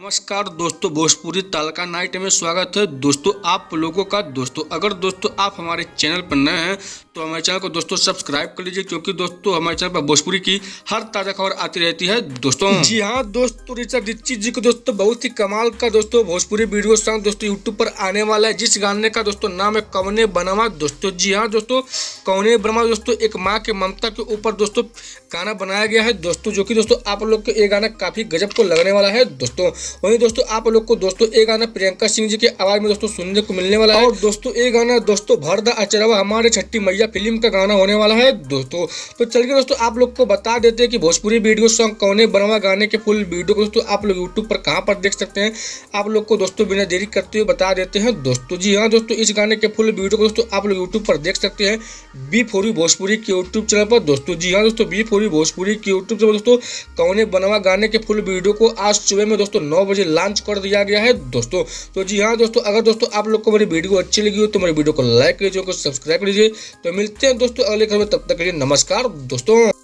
नमस्कार दोस्तों, भोजपुरी तड़का नाइट में स्वागत है दोस्तों आप लोगों का। दोस्तों अगर दोस्तों आप हमारे चैनल पर नए हैं तो हमारे चैनल को दोस्तों सब्सक्राइब कर लीजिए, क्योंकि दोस्तों हमारे चैनल पर भोजपुरी की हर ताज़ा खबर आती रहती है दोस्तों। जी हाँ दोस्तों, ऋचा दीक्षित जी को दोस्तों बहुत ही कमाल का दोस्तों भोजपुरी वीडियो सॉन्ग दोस्तों यूट्यूब पर आने वाला है, जिस गाने का दोस्तों नाम है कौने बनवा दोस्तों। जी हाँ दोस्तों, कौने बनवा दोस्तों एक माँ के ममता के ऊपर दोस्तों गाना बनाया गया है दोस्तों, जो कि दोस्तों आप लोग को ये गाना काफी गजब को लगने वाला है दोस्तों। वहीं दोस्तों आप लोग को दोस्तों ये गाना प्रियंका सिंह जी के आवाज में दोस्तों सुनने को मिलने वाला है। और दोस्तों ये गाना दोस्तों भरदा अचरवा हमारे छठी मैया फिल्म का गाना होने वाला है दोस्तों। तो चलिए दोस्तों आप लोग को बता देते हैं कि भोजपुरी वीडियो सॉन्ग कौने बनवा गाने के फुल वीडियो को दोस्तों आप लोग यूट्यूब पर कहां पर देख सकते हैं। आप लोग को दोस्तों बिना देरी करते हुए बता देते हैं दोस्तों। जी हाँ दोस्तों, इस गाने के फुल वीडियो को दोस्तों आप लोग यूट्यूब पर देख सकते हैं बी4यू भोजपुरी के यूट्यूब चैनल पर दोस्तों। जी हाँ दोस्तों, बी4यू भोजपुरी के यूट्यूब चैनल दोस्तों कौने बनवा गाने के फुल वीडियो को आज सुबह में दोस्तों 9 बजे लॉन्च कर दिया गया है दोस्तों। तो जी हाँ दोस्तों, अगर दोस्तों आप लोग को मेरी वीडियो अच्छी लगी हो तो मेरी वीडियो को लाइक कीजिए, सब्सक्राइब कीजिए। तो मिलते हैं दोस्तों अगले खबर में, तब तक के लिए नमस्कार दोस्तों।